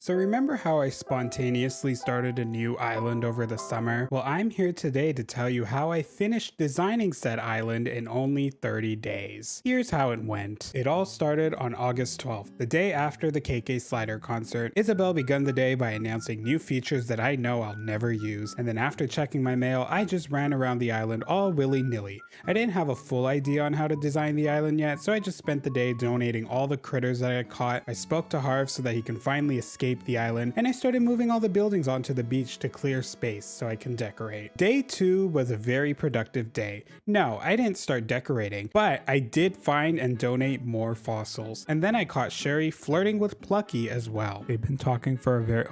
So remember how I spontaneously started a new island over the summer? Well, I'm here today to tell you how I finished designing said island in only 30 days. Here's how it went. It all started on August 12th, the day after the KK Slider concert. Isabel began the day by announcing new features that I know I'll never use, and then after checking my mail, I just ran around the island all willy-nilly. I didn't have a full idea on how to design the island yet, so I just spent the day donating all the critters that I caught. I spoke to Harv so that he can finally escape the island, and I started moving all the buildings onto the beach to clear space so I can decorate. Day 2 was a very productive day. No, I didn't start decorating, but I did find and donate more fossils. And then I caught Sherry flirting with Plucky as well. They've been talking for a very—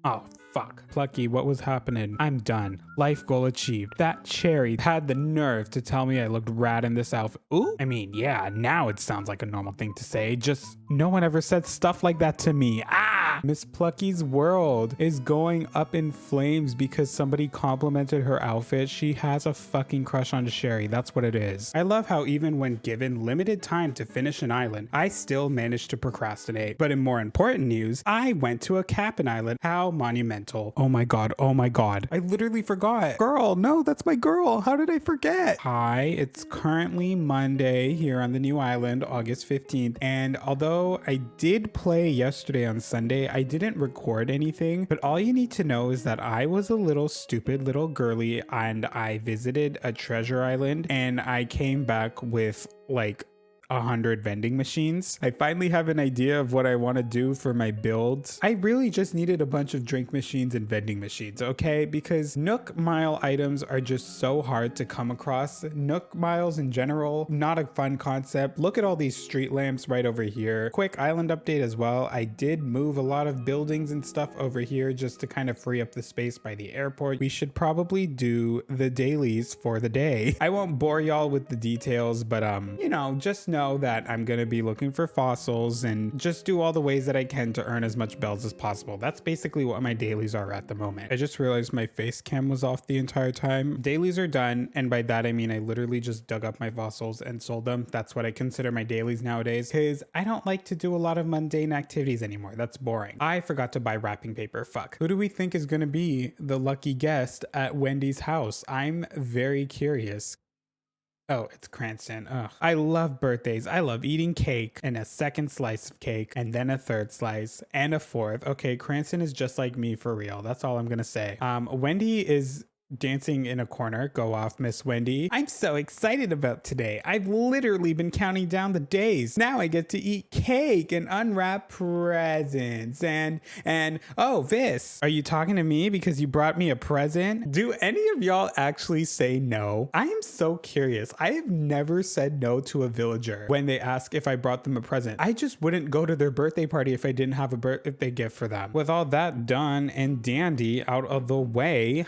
Oh, fuck. Plucky, what was happening? I'm done. Life goal achieved. That Cherry had the nerve to tell me I looked rad in this outfit. Ooh? I mean, yeah, now it sounds like a normal thing to say. Just no one ever said stuff like that to me. Miss Plucky's world is going up in flames because somebody complimented her outfit. She has a fucking crush on Sherry. That's what it is. I love how even when given limited time to finish an island, I still managed to procrastinate. But in more important news, I went to a cabin island. How monumental. Oh my god. Oh my god. I literally forgot. Girl, no, that's my girl. How did I forget? Hi, it's currently Monday here on the new island, August 15th. And although I did play yesterday on Sunday, I didn't record anything, but all you need to know is that I was a little stupid little girly and I visited a treasure island and I came back with like 100 vending machines. I finally have an idea of what I want to do for my builds. I really just needed a bunch of drink machines and vending machines, okay? Because Nook Mile items are just so hard to come across. Nook Miles in general, not a fun concept. Look at all these street lamps right over here. Quick island update as well. I did move a lot of buildings and stuff over here just to kind of free up the space by the airport. We should probably do the dailies for the day. I won't bore y'all with the details, but you know, just know that I'm gonna be looking for fossils and just do all the ways that I can to earn as much bells as possible. That's basically what my dailies are at the moment. I just realized my face cam was off the entire time. Dailies are done, and by that I mean I literally just dug up my fossils and sold them. That's what I consider my dailies nowadays, because I don't like to do a lot of mundane activities anymore. That's boring. I forgot to buy wrapping paper. Fuck. Who do we think is gonna be the lucky guest at Wendy's house? I'm very curious. Oh, it's Cranston. Ugh. I love birthdays. I love eating cake and a second slice of cake and then a third slice and a fourth. Okay, Cranston is just like me for real. That's all I'm gonna say. Wendy is dancing in a corner. Go off, Miss Wendy. I'm so excited about today. I've literally been counting down the days. Now I get to eat cake and unwrap presents. And oh, Vis, are you talking to me because you brought me a present? Do any of y'all actually say no? I am so curious. I have never said no to a villager when they ask if I brought them a present. I just wouldn't go to their birthday party if I didn't have a birthday gift for them. With all that done and dandy out of the way,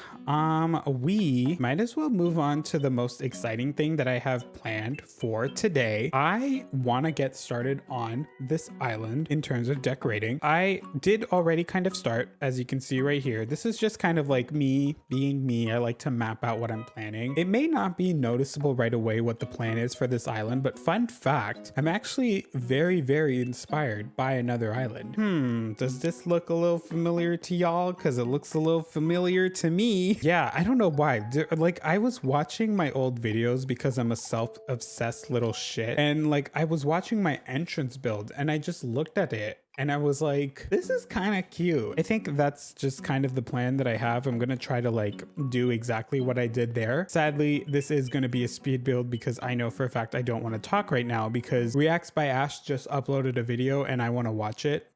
we might as well move on to the most exciting thing that I have planned for today. I want to get started on this island in terms of decorating. I did already kind of start, as you can see right here. This is just kind of like me being me. I like to map out what I'm planning. It may not be noticeable right away what the plan is for this island, but fun fact, I'm actually very, very inspired by another island. Does this look a little familiar to y'all? Because it looks a little familiar to me. Yeah, I don't know why. Like, I was watching my old videos because I'm a self-obsessed little shit, and like I was watching my entrance build and I just looked at it and I was like, this is kind of cute. I think that's just kind of the plan that I have. I'm gonna try to like do exactly what I did there. Sadly, this is gonna be a speed build because I know for a fact I don't want to talk right now because Reacts by Ash just uploaded a video and I want to watch it.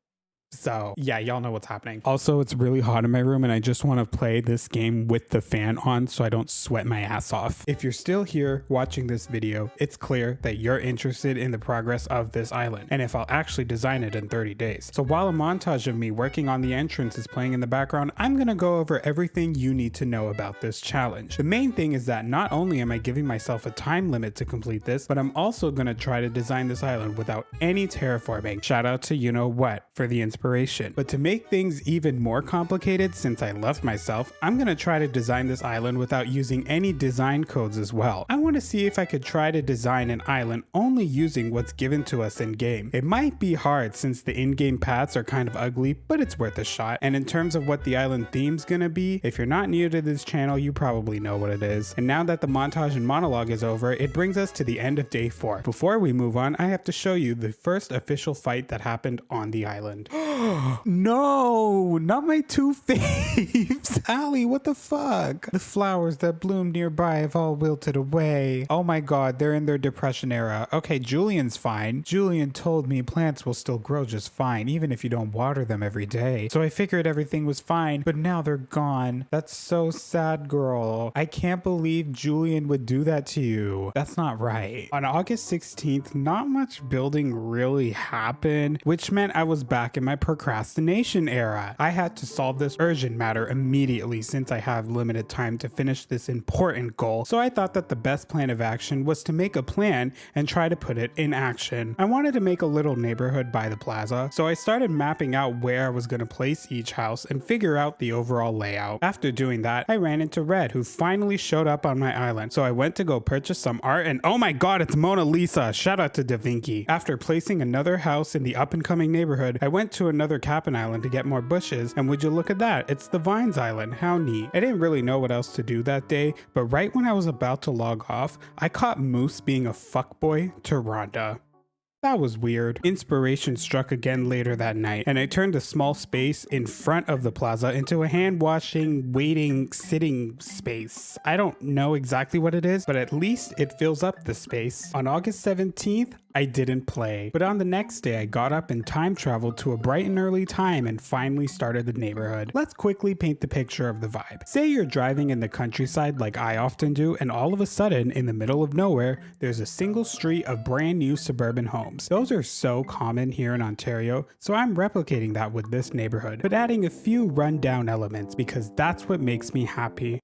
So yeah, y'all know what's happening. Also, it's really hot in my room and I just want to play this game with the fan on so I don't sweat my ass off. If you're still here watching this video, it's clear that you're interested in the progress of this island and if I'll actually design it in 30 days. So while a montage of me working on the entrance is playing in the background, I'm gonna go over everything you need to know about this challenge. The main thing is that not only am I giving myself a time limit to complete this, but I'm also gonna try to design this island without any terraforming. Shout out to you know what for the inspiration inspiration. But to make things even more complicated, since I love myself, I'm gonna try to design this island without using any design codes as well. I want to see if I could try to design an island only using what's given to us in game. It might be hard since the in-game paths are kind of ugly, but it's worth a shot. And in terms of what the island theme's gonna be, if you're not new to this channel, you probably know what it is. And now that the montage and monologue is over, it brings us to the end of day 4. Before we move on, I have to show you the first official fight that happened on the island. No, not my 2 faves. Allie, what the fuck? The flowers that bloomed nearby have all wilted away. Oh my god, they're in their depression era. Okay, Julian's fine. Julian told me plants will still grow just fine, even if you don't water them every day. So I figured everything was fine, but now they're gone. That's so sad, girl. I can't believe Julian would do that to you. That's not right. On August 16th, not much building really happened, which meant I was back in my procrastination era. I had to solve this urgent matter immediately since I have limited time to finish this important goal. So I thought that the best plan of action was to make a plan and try to put it in action. I wanted to make a little neighborhood by the plaza, so I started mapping out where I was going to place each house and figure out the overall layout. After doing that, I ran into Red, who finally showed up on my island. So I went to go purchase some art, and oh my god, it's Mona Lisa! Shout out to Da Vinci. After placing another house in the up and coming neighborhood, I went to another cabin island to get more bushes, and would you look at that, it's the Vines Island. How neat. I didn't really know what else to do that day, but right when I was about to log off, I caught Moose being a fuckboy to Rhonda. That was weird. Inspiration struck again later that night, and I turned a small space in front of the plaza into a hand-washing, waiting, sitting space. I don't know exactly what it is, but at least it fills up the space. On August 17th, I didn't play, but on the next day I got up and time traveled to a bright and early time and finally started the neighborhood. Let's quickly paint the picture of the vibe. Say you're driving in the countryside like I often do, and all of a sudden, in the middle of nowhere, there's a single street of brand new suburban homes. Those are so common here in Ontario, so I'm replicating that with this neighborhood, but adding a few rundown elements because that's what makes me happy.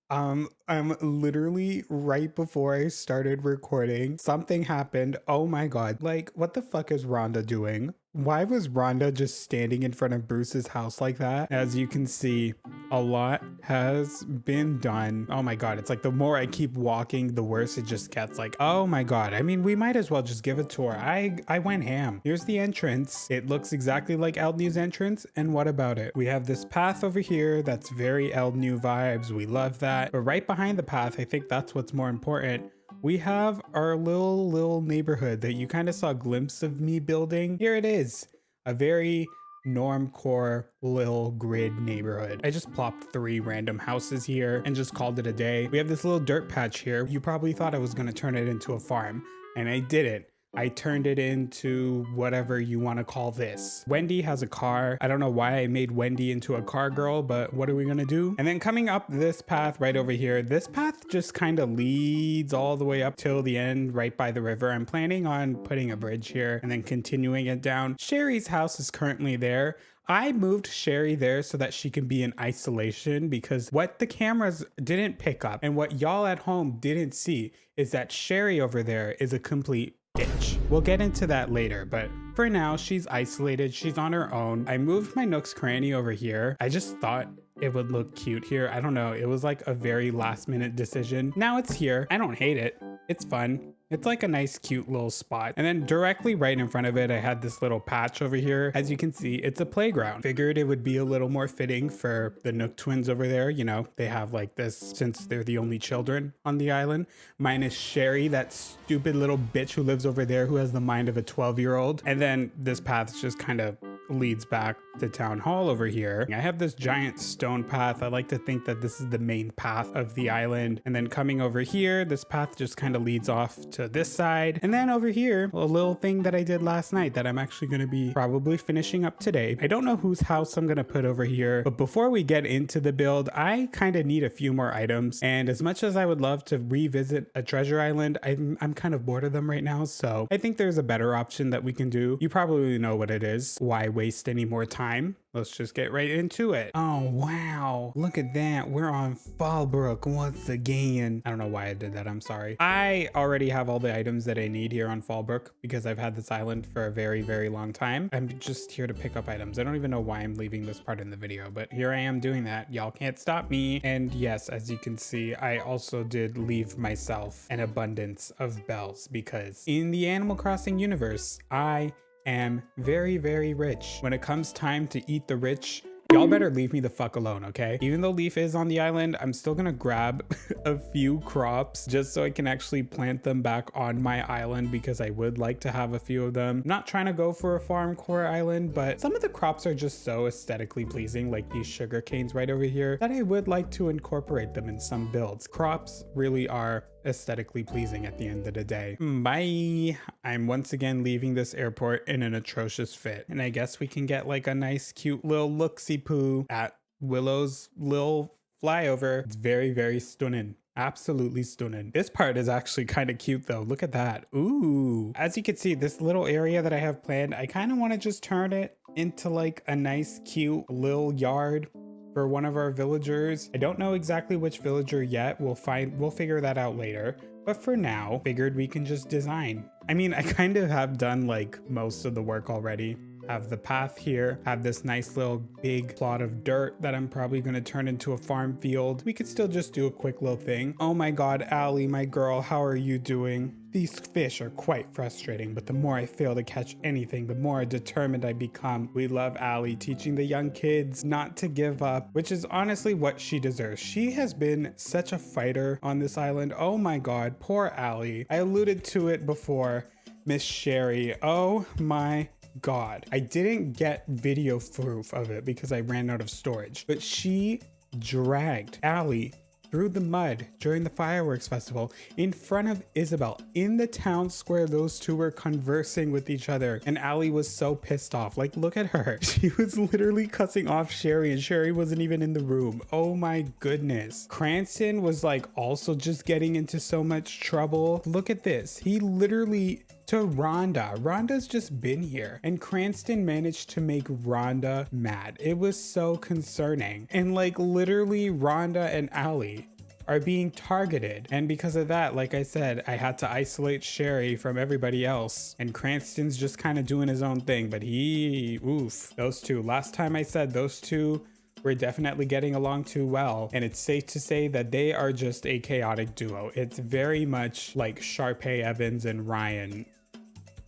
I'm literally right before I started recording, something happened. Oh my god. Like, what the fuck is Rhonda doing? Why was Rhonda just standing in front of Bruce's house like that? As you can see, a lot has been done. Oh my god, it's like the more I keep walking, the worse it just gets. Like, oh my god. I mean, we might as well just give a tour. I went ham. Here's the entrance. It looks exactly like El New's entrance. And what about it? We have this path over here that's very El New vibes. We love that. But right behind the path, I think that's what's more important. We have our little neighborhood that you kind of saw a glimpse of me building. Here it is, a very normcore little grid neighborhood. I just plopped 3 random houses here and just called it a day. We have this little dirt patch here. You probably thought I was gonna turn it into a farm, and I didn't. I turned it into whatever you want to call this. Wendy has a car. I don't know why I made Wendy into a car girl, but what are we gonna do? And then coming up this path right over here, this path just kind of leads all the way up till the end right by the river. I'm planning on putting a bridge here and then continuing it down. Sherry's house is currently there. I moved Sherry there so that she can be in isolation, because what the cameras didn't pick up and what y'all at home didn't see is that Sherry over there is a complete bitch. We'll get into that later, but for now, she's isolated. She's on her own. I moved my Nook's Cranny over here. I just thought it would look cute here. I don't know. It was like a very last minute decision. Now it's here. I don't hate it. It's fun. It's like a nice, cute little spot. And then directly right in front of it, I had this little patch over here. As you can see, it's a playground. Figured it would be a little more fitting for the Nook twins over there. You know, they have like this since they're the only children on the island. Minus Sherry, that stupid little bitch who lives over there who has the mind of a 12-year-old. And then this path just kind of leads back to town hall over here. I have this giant stone path. I like to think that this is the main path of the island. And then coming over here, this path just kind of leads off to this side. And then over here, a little thing that I did last night that I'm actually going to be probably finishing up today. I don't know whose house I'm going to put over here, but before we get into the build, I kind of need a few more items. And as much as I would love to revisit a treasure island, I'm kind of bored of them right now. So I think there's a better option that we can do. You probably know what it is. Why waste any more time, let's just get right into it. Oh, wow. Look at that. We're on FALLBROOK once again. I don't know why I did that. I'm sorry. I already have all the items that I need here on FALLBROOK because I've had this island for a very, very long time. I'm just here to pick up items. I don't even know why I'm leaving this part in the video, but here I am doing that. Y'all can't stop me. And yes, as you can see, I also did leave myself an abundance of bells because in the Animal Crossing universe, I am very, very rich. When it comes time to eat the rich, y'all better leave me the fuck alone, okay? Even though Leaf is on the island, I'm still gonna grab a few crops just so I can actually plant them back on my island because I would like to have a few of them. I'm not trying to go for a farm core island, but some of the crops are just so aesthetically pleasing, like these sugar canes right over here, that I would like to incorporate them in some builds. Crops really are aesthetically pleasing at the end of the day. Bye. I'm once again leaving this airport in an atrocious fit, and I guess we can get like a nice cute little looksy-poo at Willow's little flyover. It's very, very stunning. Absolutely stunning. This part is actually kind of cute though. Look at that. Ooh. As you can see, this little area that I have planned, I kind of want to just turn it into like a nice cute little yard for one of our villagers. I don't know exactly which villager yet. We'll figure that out later. But for now, figured we can just design. I mean, I kind of have done like most of the work already. Have the path here, have this nice little big plot of dirt that I'm probably going to turn into a farm field. We could still just do a quick little thing. Oh my God, Allie, my girl, how are you doing? These fish are quite frustrating, but the more I fail to catch anything, the more determined I become. We love Allie teaching the young kids not to give up, which is honestly what she deserves. She has been such a fighter on this island. Oh my God, poor Allie. I alluded to it before. Miss Sherry, oh my God. I didn't get video proof of it because I ran out of storage, but she dragged Allie through the mud during the fireworks festival in front of Isabel in the town square. Those two were conversing with each other and Allie was so pissed off. Like, look at her. She was literally cussing off Sherry and Sherry wasn't even in the room. Oh my goodness. Cranston was like also just getting into so much trouble. Look at this. He literally to Rhonda. Rhonda's just been here and Cranston managed to make Rhonda mad. It was so concerning. And like literally Rhonda and Allie are being targeted. And because of that, like I said, I had to isolate Sherry from everybody else. And Cranston's just kind of doing his own thing, but oof, those two. Last time I said those two we're definitely getting along too well, and it's safe to say that they are just a chaotic duo. It's very much like Sharpay Evans and Ryan.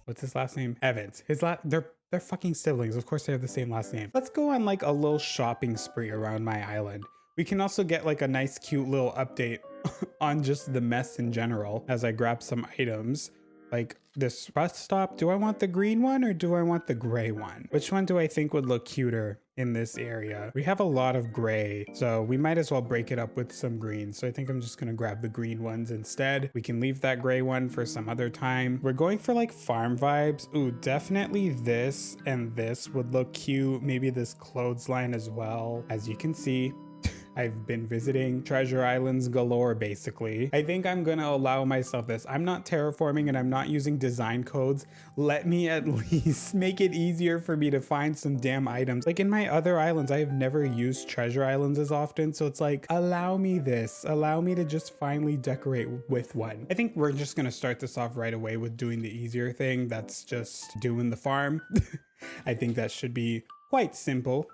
What's his last name? Evans. They're fucking siblings. Of course they have the same last name. Let's go on like a little shopping spree around my island. We can also get like a nice cute little update on just the mess in general as I grab some items. Like this bus stop, do I want the green one or do I want the gray one? Which one do I think would look cuter in this area? We have a lot of gray, so we might as well break it up with some green. So I think I'm just gonna grab the green ones instead. We can leave that gray one for some other time. We're going for like farm vibes. Ooh, definitely this and this would look cute. Maybe this clothesline as well. As you can see, I've been visiting treasure islands galore, basically. I think I'm gonna allow myself this. I'm not terraforming and I'm not using design codes. Let me at least make it easier for me to find some damn items. Like in my other islands, I have never used treasure islands as often. So it's like, allow me this. Allow me to just finally decorate with one. I think we're just gonna start this off right away with doing the easier thing. That's just doing the farm. I think that should be quite simple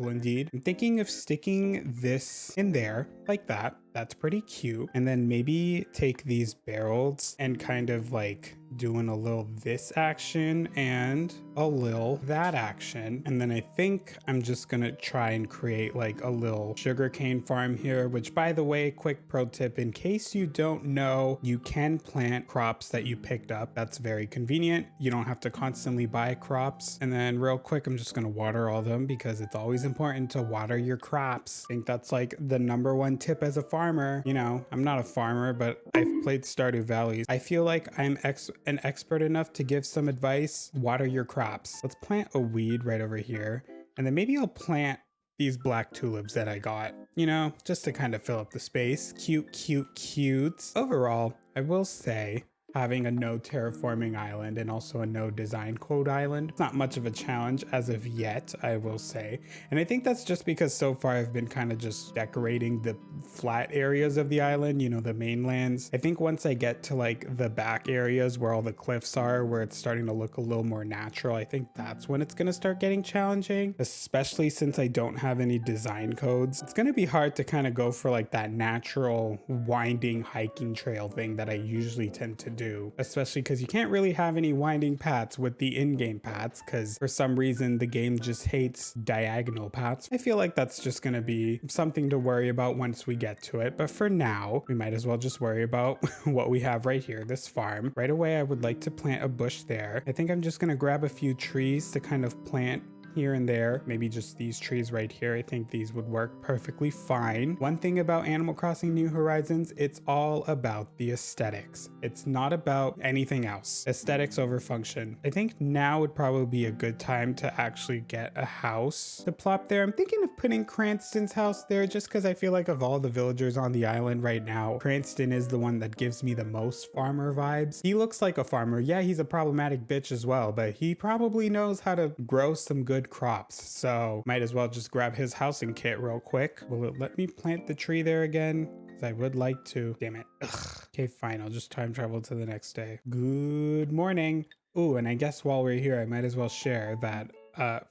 indeed. I'm thinking of sticking this in there like that. That's pretty cute. And then maybe take these barrels and kind of like doing a little this action and a little that action. And then I think I'm just gonna try and create like a little sugarcane farm here, which by the way, quick pro tip, in case you don't know, you can plant crops that you picked up. That's very convenient. You don't have to constantly buy crops. And then real quick, I'm just gonna water all of them because it's always important to water your crops. I think that's like the #1 tip as a farmer. You know, I'm not a farmer, but I've played Stardew Valley. I feel like I'm an expert enough to give some advice. Water your crops. Let's plant a weed right over here. And then maybe I'll plant these black tulips that I got, you know, just to kind of fill up the space. Cute, cute, cute. Overall, I will say having a no terraforming island and also a no design code island. It's not much of a challenge as of yet, I will say. And I think that's just because so far I've been kind of just decorating the flat areas of the island, you know, the mainlands. I think once I get to like the back areas where all the cliffs are, where it's starting to look a little more natural, I think that's when it's going to start getting challenging, especially since I don't have any design codes. It's going to be hard to kind of go for like that natural winding hiking trail thing that I usually tend to do, especially because you can't really have any winding paths with the in-game paths because for some reason the game just hates diagonal paths. I feel like that's just going to be something to worry about once we get to it, but for now we might as well just worry about what we have right here, this farm. Right away I would like to plant a bush there. I think I'm just going to grab a few trees to kind of plant here and there, maybe just these trees right here. I think these would work perfectly fine. One thing about Animal Crossing New Horizons, it's all about the aesthetics. It's not about anything else. Aesthetics over function. I think now would probably be a good time to actually get a house to plop there. I'm thinking of putting Cranston's house there just because I feel like of all the villagers on the island right now, Cranston is the one that gives me the most farmer vibes. He looks like a farmer. Yeah, he's a problematic bitch as well, but he probably knows how to grow some good crops, so might as well just grab his housing kit real quick. Will it let me plant the tree there again? Because I would like to. Damn it. Ugh. Okay, fine. I'll just time travel to the next day. Good morning. Ooh, and I guess while we're here, I might as well share that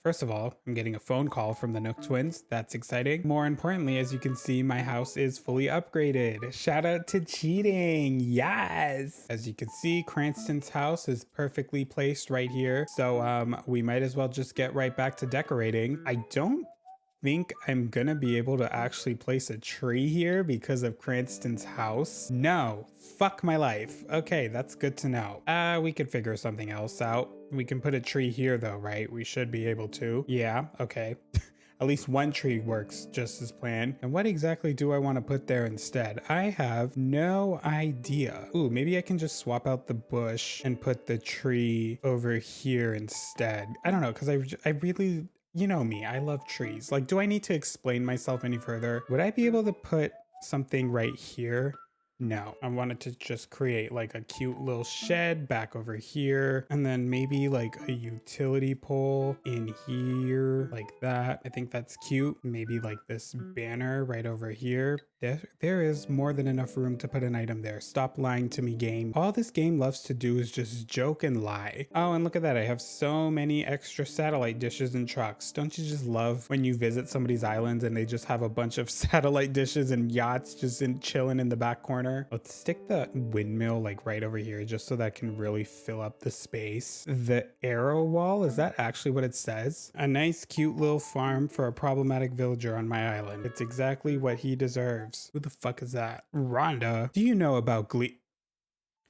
first of all, I'm getting a phone call from the Nook twins. That's exciting. More importantly, as you can see, my house is fully upgraded. Shout out to cheating. Yes. As you can see, Cranston's house is perfectly placed right here. So we might as well just get right back to decorating. I don't think I'm gonna be able to actually place a tree here because of Cranston's house. No, fuck my life. Okay, that's good to know. We could figure something else out. We can put a tree here though, right? We should be able to. Yeah, okay. At least one tree works just as planned. And what exactly do I want to put there instead? I have no idea. Ooh, maybe I can just swap out the bush and put the tree over here instead. I don't know, because I really, you know me, I love trees. Like, do I need to explain myself any further? Would I be able to put something right here? No, I wanted to just create like a cute little shed back over here, and then maybe like a utility pole in here like that. I think that's cute. Maybe like this banner right over here. There is more than enough room to put an item there. Stop lying to me, game. All this game loves to do is just joke and lie. Oh, and look at that. I have so many extra satellite dishes and trucks. Don't you just love when you visit somebody's islands and they just have a bunch of satellite dishes and yachts just chilling in the back corner? Let's stick the windmill like right over here just so that can really fill up the space. The arrow wall, is that actually what it says? A nice cute little farm for a problematic villager on my island. It's exactly what he deserves. Who the fuck is that? Rhonda, do you know about Glee?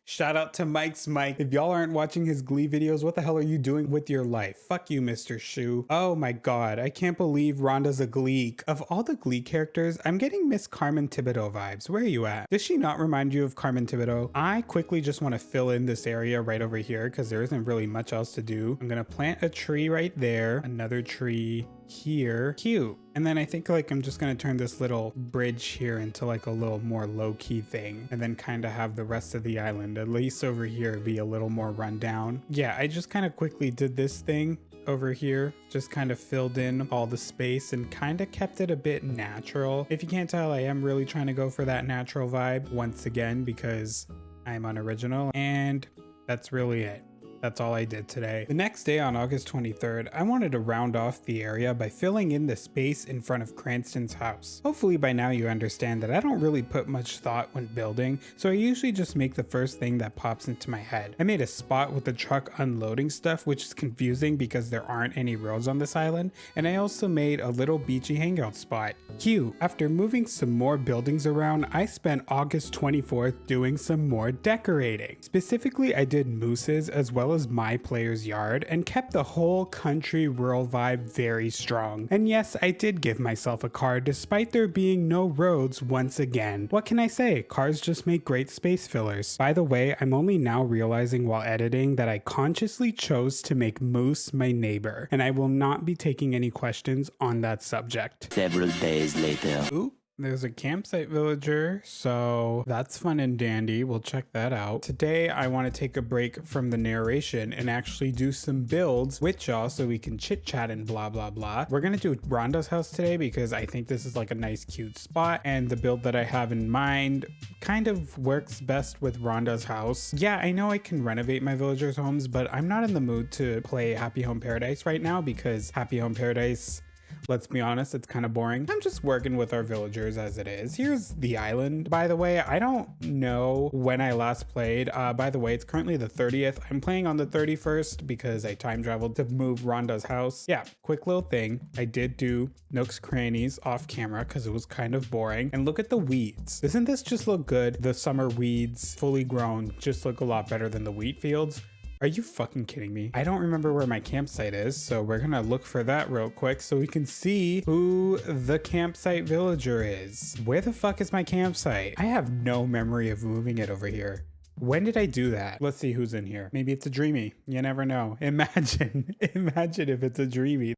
Shout out to Mike's Mike. If y'all aren't watching his Glee videos, what the hell are you doing with your life? Fuck you, Mr. Shu. Oh my god, I can't believe Rhonda's a Glee. Of all the Glee characters, I'm getting Miss Carmen Thibodeau vibes. Where are you at? Does she not remind you of Carmen Thibodeau? I quickly just want to fill in this area right over here because there isn't really much else to do. I'm gonna plant a tree right there, another tree here. Cute. And then I think like I'm just gonna turn this little bridge here into like a little more low-key thing, and then kind of have the rest of the island, at least over here, be a little more run down. Yeah, I just kind of quickly did this thing over here, just kind of filled in all the space and kind of kept it a bit natural. If you can't tell, I am really trying to go for that natural vibe once again because I'm unoriginal, and that's really it. That's all I did today. The next day on August 23rd, I wanted to round off the area by filling in the space in front of Cranston's house. Hopefully by now you understand that I don't really put much thought when building, so I usually just make the first thing that pops into my head. I made a spot with the truck unloading stuff, which is confusing because there aren't any roads on this island, and I also made a little beachy hangout spot. Cute. After moving some more buildings around, I spent August 24th doing some more decorating. Specifically, I did mooses as well as my player's yard and kept the whole country rural vibe very strong. And yes, I did give myself a car despite there being no roads once again. What can I say? Cars just make great space fillers. By the way, I'm only now realizing while editing that I consciously chose to make Moose my neighbor, and I will not be taking any questions on that subject. Several days later. Ooh. There's a campsite villager, so that's fun and dandy. We'll check that out. Today, I want to take a break from the narration and actually do some builds with y'all so we can chit chat and blah, blah, blah. We're going to do Rhonda's house today because I think this is like a nice, cute spot. And the build that I have in mind kind of works best with Rhonda's house. Yeah, I know I can renovate my villagers' homes, but I'm not in the mood to play Happy Home Paradise right now because Happy Home Paradise, let's be honest, it's kind of boring. I'm just working with our villagers as it is. Here's the island, by the way. I don't know when I last played. By the way, it's currently the 30th. I'm playing on the 31st because I time traveled to move Rhonda's house. Yeah, quick little thing. I did do nooks crannies off camera because it was kind of boring. And look at the weeds. Doesn't this just look good? The summer weeds, fully grown, just look a lot better than the wheat fields. Are you fucking kidding me? I don't remember where my campsite is, so we're gonna look for that real quick so we can see who the campsite villager is. Where the fuck is my campsite? I have no memory of moving it over here. When did I do that? Let's see who's in here. Maybe it's a dreamy. You never know. Imagine if it's a dreamy.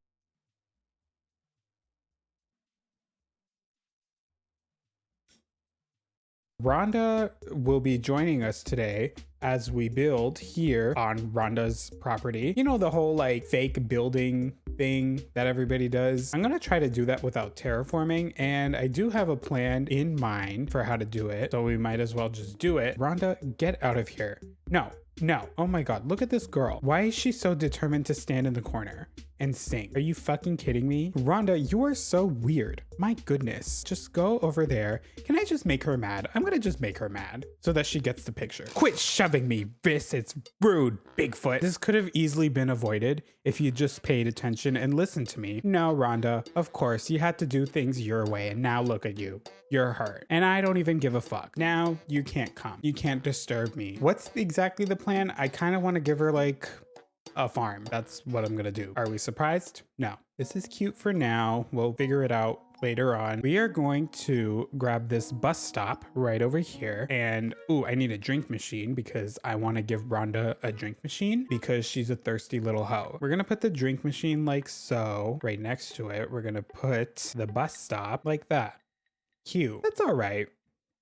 Rhonda will be joining us today as we build here on Rhonda's property. You know, the whole like fake building thing that everybody does. I'm gonna try to do that without terraforming, and I do have a plan in mind for how to do it, so we might as well just do it. Rhonda, get out of here. No. Oh my god, look at this girl. Why is she so determined to stand in the corner and sing? Are you fucking kidding me? Rhonda, you are so weird. My goodness. Just go over there. Can I just make her mad? I'm gonna just make her mad so that she gets the picture. Quit shoving me, Biss. It's rude, Bigfoot. This could have easily been avoided if you just paid attention and listened to me. No, Rhonda, of course, you had to do things your way, and now look at you. You're hurt. And I don't even give a fuck. Now you can't come. You can't disturb me. What's exactly the plan? I kind of want to give her like a farm. That's what I'm gonna do. Are we surprised? No. This is cute for now. We'll figure it out later on. We are going to grab this bus stop right over here. And ooh, I need a drink machine because I want to give Rhonda a drink machine because she's a thirsty little hoe. We're gonna put the drink machine like so right next to it. We're gonna put the bus stop like that. Cute. That's all right.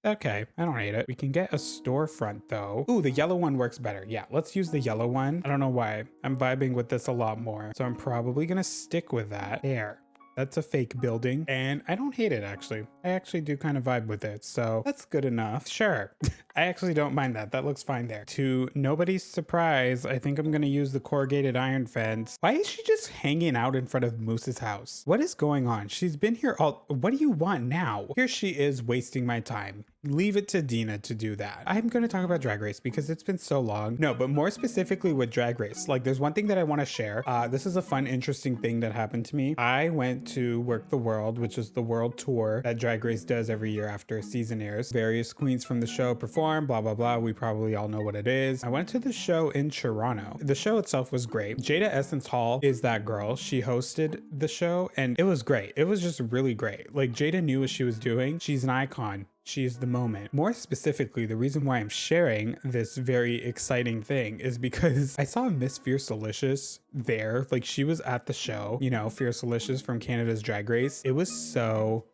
Okay, I don't hate it. We can get a storefront though. Ooh, the yellow one works better. Yeah, let's use the yellow one. I don't know why. I'm vibing with this a lot more. So I'm probably gonna stick with that. There. That's a fake building and I don't hate it actually. I actually do kind of vibe with it. So that's good enough. Sure. I actually don't mind that. That looks fine there. To nobody's surprise, I think I'm going to use the corrugated iron fence. Why is she just hanging out in front of Moose's house? What is going on? She's been here all... What do you want now? Here she is wasting my time. Leave it to Dina to do that. I'm going to talk about Drag Race because it's been so long. No, but more specifically with Drag Race, like there's one thing that I want to share. This is a fun, interesting thing that happened to me. I went to Work the World, which is the world tour that Drag Race does every year after a season airs. Various queens from the show perform, blah, blah, blah. We probably all know what it is. I went to the show in Toronto. The show itself was great. Jada Essence Hall is that girl. She hosted the show and it was great. It was just really great. Like Jada knew what she was doing. She's an icon. She's the moment. More specifically, the reason why I'm sharing this very exciting thing is because I saw Miss Fiercelicious there. Like she was at the show, you know, Fiercelicious from Canada's Drag Race. It was so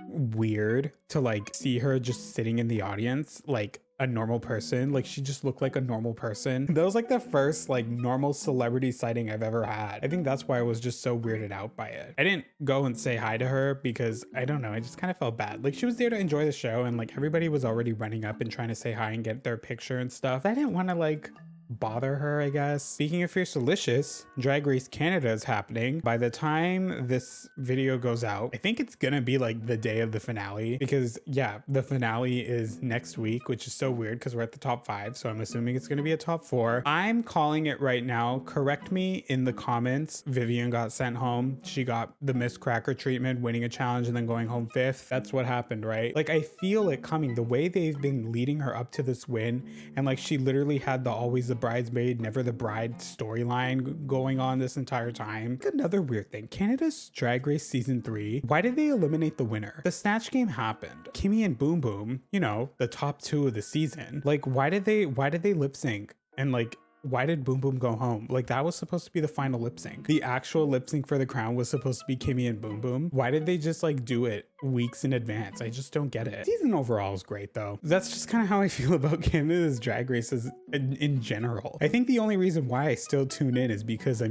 weird to like see her just sitting in the audience like a normal person. Like she just looked like a normal person. That was like the first like normal celebrity sighting I've ever had. I think that's why I was just so weirded out by it. I didn't go and say hi to her because I don't know, I just kind of felt bad. Like she was there to enjoy the show and like everybody was already running up and trying to say hi and get their picture and stuff. I didn't want to like bother her, I guess. Speaking of Fiercelicious, Drag Race Canada is happening. By the time this video goes out, I think it's gonna be like the day of the finale because yeah, the finale is next week, which is so weird because we're at the top 5. So I'm assuming it's gonna be a top 4. I'm calling it right now. Correct me in the comments. Vivian got sent home. She got the Miss Cracker treatment, winning a challenge and then going home 5th. That's what happened, right? Like I feel it coming. The way they've been leading her up to this win and like she literally had the always the bridesmaid, never the bride storyline going on this entire time. Another weird thing, Canada's Drag Race season 3, why did they eliminate the winner? The snatch game happened. Kimmy and Boom Boom, you know, the top 2 of the season. Like why did they lip sync and like why did Boom Boom go home? Like that was supposed to be the final lip sync. The actual lip sync for the crown was supposed to be Kimmy and Boom Boom. Why did they just like do it weeks in advance? I just don't get it. Season overall is great though. That's just kind of how I feel about Canada's Drag Races in general. I think the only reason why I still tune in is because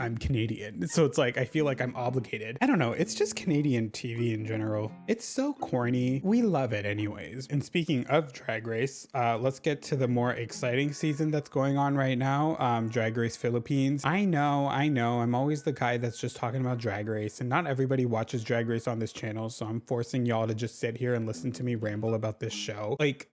I'm Canadian. So it's like, I feel like I'm obligated. I don't know. It's just Canadian TV in general. It's so corny. We love it anyways. And speaking of Drag Race, let's get to the more exciting season that's going on right now. Drag Race Philippines. I know. I'm always the guy that's just talking about Drag Race, and not everybody watches Drag Race on this channel. So I'm forcing y'all to just sit here and listen to me ramble about this show. Like,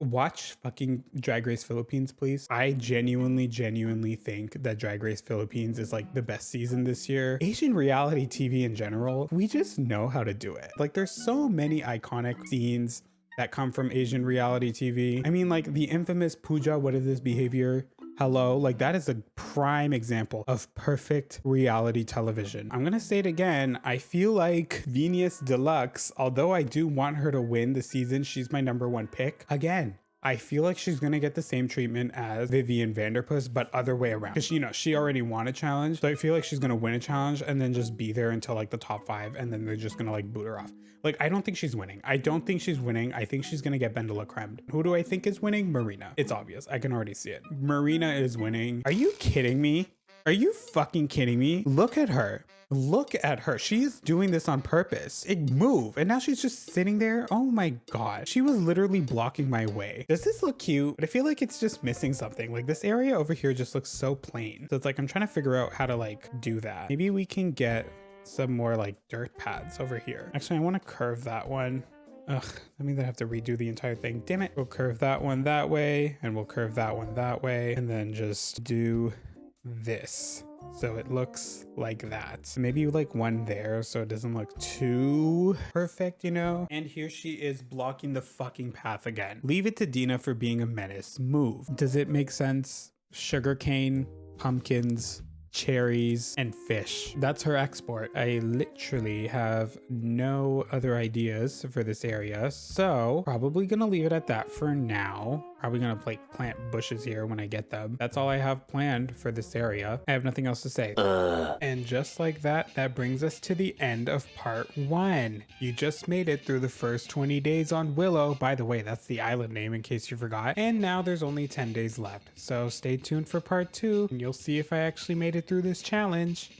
watch fucking Drag Race Philippines, please. I genuinely think that Drag Race Philippines is like the best season this year. Asian reality TV in general, we just know how to do it. Like there's so many iconic scenes that come from Asian reality TV. I mean, like the infamous Pooja, what is this behavior? Hello, like that is a prime example of perfect reality television. I'm gonna say it again. I feel like Venus Deluxe, although I do want her to win the season, she's my #1 pick. Again, I feel like she's gonna get the same treatment as Vivian Vanderpuss, but other way around. Because you know, she already won a challenge. So I feel like she's gonna win a challenge and then just be there until like the top 5, and then they're just gonna like boot her off. Like, I don't think she's winning. I think she's gonna get Bendela Creme. Who do I think is winning? Marina. It's obvious. I can already see it. Marina is winning. Are you kidding me? Are you fucking kidding me? Look at her. Look at her. She's doing this on purpose. It move. And now she's just sitting there. Oh my God. She was literally blocking my way. Does this look cute? But I feel like it's just missing something. Like this area over here just looks so plain. So it's like, I'm trying to figure out how to like do that. Maybe we can get some more like dirt pads over here. Actually, I want to curve that one. Ugh, that means I have to redo the entire thing. Damn it. We'll curve that one that way, and we'll curve that one that way, and then just do this. So it looks like that. Maybe like one there so it doesn't look too perfect, you know? And here she is blocking the fucking path again. Leave it to Dina for being a menace. Move. Does it make sense? Sugarcane, pumpkins, cherries, and fish. That's her export. I literally have no other ideas for this area, so probably gonna leave it at that for now. Probably gonna like plant bushes here when I get them. That's all I have planned for this area. I have nothing else to say. And just like that, that brings us to the end of part 1. You just made it through the first 20 days on Willow. By the way, that's the island name in case you forgot. And now there's only 10 days left. So stay tuned for part 2 and you'll see if I actually made it through this challenge.